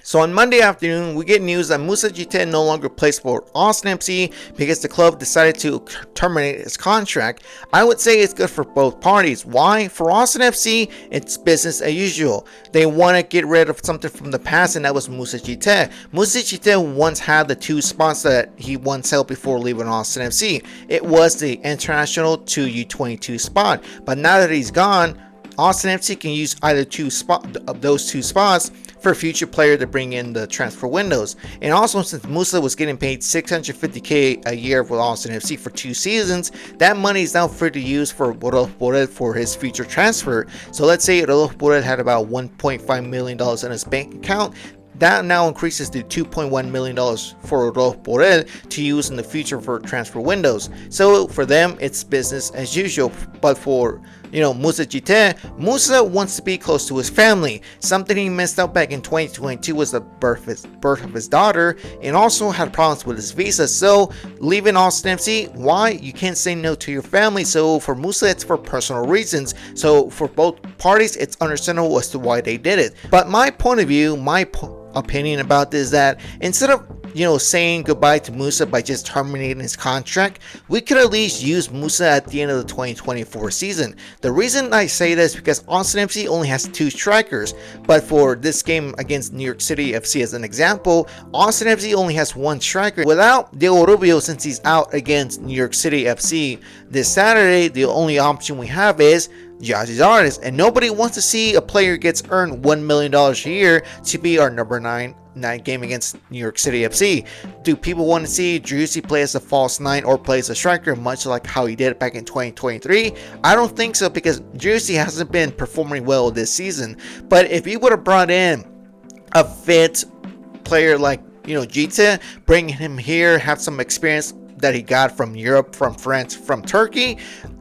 So on Monday afternoon, we get news that Moussa Djitté no longer plays for Austin FC because the club decided to terminate his contract. I would say it's good for both parties. Why? For Austin FC, it's business as usual. They want to get rid of something from the past, and that was Moussa Djitté. Moussa Djitté once had the two spots that he once held before leaving Austin FC. It was the international to U22 spot, but now that he's gone, Austin FC can use either those two spots for a future player to bring in the transfer windows. And also, since Moussa was getting paid $650K a year with Austin FC for 2 seasons, that money is now free to use for Borel for his future transfer. So let's say Borel had about $1.5 million in his bank account. That now increases to $2.1 million for Borel to use in the future for transfer windows. So for them, it's business as usual. But for Moussa Djitté, Moussa wants to be close to his family. Something he missed out back in 2022 was the birth of his daughter, and also had problems with his visa. So leaving Austin FC, why? You can't say no to your family. So for Moussa, it's for personal reasons. So for both parties, it's understandable as to why they did it. But my point of view, opinion about this is that instead of saying goodbye to Moussa by just terminating his contract, we could at least use Moussa at the end of the 2024 season. The reason I say this is because Austin FC only has 2 strikers, but for this game against New York City FC as an example, Austin FC only has 1 striker. Without Diego Rubio, since he's out against New York City FC this Saturday, the only option we have is Giagi's artist, and nobody wants to see a player gets earned $1 million a year to be our number 9 game against New York City FC. Do people want to see Djitte play as a false 9 or play as a striker, much like how he did back in 2023? I don't think so, because Djitte hasn't been performing well this season. But if you would have brought in a fit player like Djitte, bring him here, have some experience that he got from Europe, from France, from Turkey,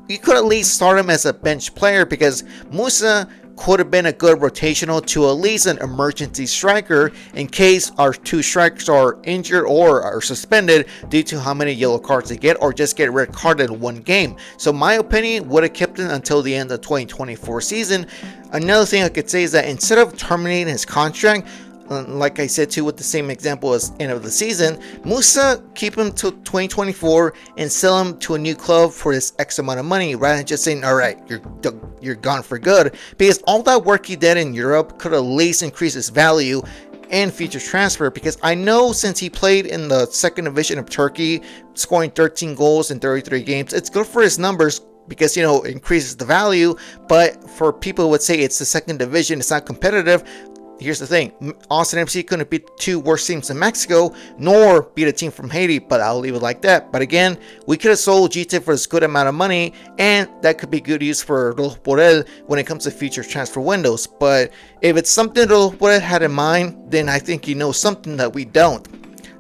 you could at least start him as a bench player, because Moussa could have been a good rotational to at least an emergency striker in case our 2 strikers are injured or are suspended due to how many yellow cards they get, or just get red carded in 1 game. So my opinion would have kept him until the end of the 2024 season. Another thing I could say is that instead of terminating his contract, like I said too, with the same example as end of the season, Moussa, keep him till 2024 and sell him to a new club for this X amount of money, rather than just saying, all right, you're gone for good, because all that work he did in Europe could at least increase his value and future transfer. Because I know since he played in the 2nd division of Turkey, scoring 13 goals in 33 games, it's good for his numbers, because it increases the value. But for people who would say it's the 2nd division, it's not competitive, here's the thing: Austin FC couldn't beat the 2 worst teams in Mexico, nor beat a team from Haiti, but I'll leave it like that. But again, we could have sold Djitte for this good amount of money, and that could be good use for Borel when it comes to future transfer windows. But if it's something Borel had in mind, then I think something that we don't.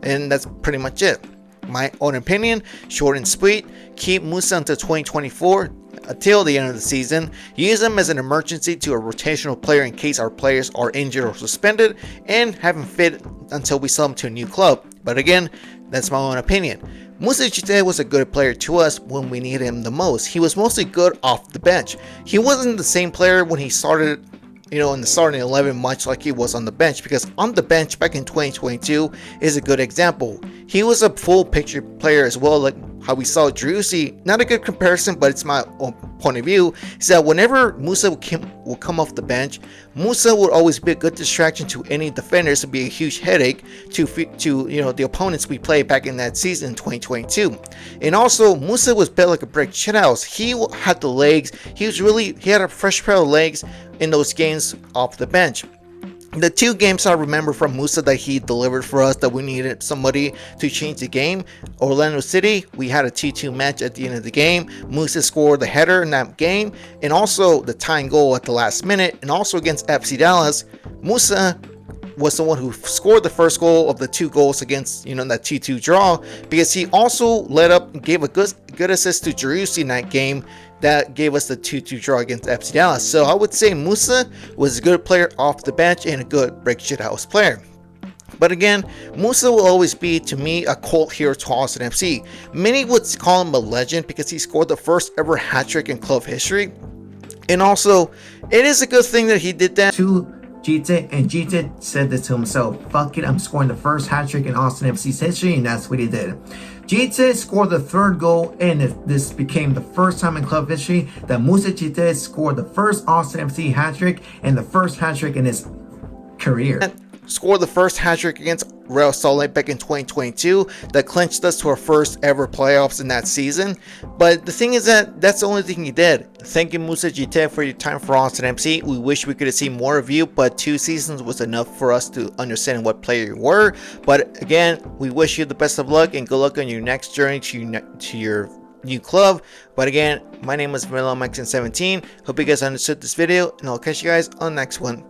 And that's pretty much it. My own opinion, short and sweet: keep Moussa until 2024. Until the end of the season. Use them as an emergency to a rotational player in case our players are injured or suspended, and have him fit until we sell him to a new club. But again, that's my own opinion. Moussa Djitté was a good player to us when we needed him the most. He was mostly good off the bench. He wasn't the same player when he started in the starting 11, much like he was on the bench, because on the bench back in 2022 is a good example. He was a full picture player as well, like how we saw Djitte. Not a good comparison, but it's my own point of view, is that whenever Moussa will come off the bench, Moussa would always be a good distraction to any defenders, and be a huge headache to the opponents we played back in that season, 2022. And also, Moussa was built like a brick shithouse. He had the legs. He had a fresh pair of legs in those games off the bench. The 2 games I remember from Moussa that he delivered for us, that we needed somebody to change the game: Orlando City, we had a 2-2 match at the end of the game. Moussa scored the header in that game, and also the tying goal at the last minute. And also against FC Dallas, Moussa was the one who scored the first goal of the 2 goals against that 2-2 draw, because he also led up and gave a good assist to Djitte in that game that gave us the 2-2 draw against FC Dallas. So I would say Moussa was a good player off the bench and a good break shithouse player. But again, Moussa will always be, to me, a cult hero to Austin FC. Many would call him a legend because he scored the first ever hat-trick in club history. And also, it is a good thing that he did that to Djitte, and Djitte said this to himself: fuck it, I'm scoring the first hat-trick in Austin FC's history, and that's what he did. Djitte scored the third goal, and this became the first time in club history that Moussa Djitté scored the first Austin FC hat-trick and the first hat-trick in his career. Scored the first hat-trick against Real Salt Lake back in 2022 that clinched us to our first ever playoffs in that season. But the thing is that that's the only thing he did. Thank you, Moussa Djitté, for your time for Austin FC. We wish we could have seen more of you, but 2 seasons was enough for us to understand what player you were. But again, we wish you the best of luck and good luck on your next journey to your new club. But again, my name is Vanilla Mike 17. Hope you guys understood this video, and I'll catch you guys on the next one.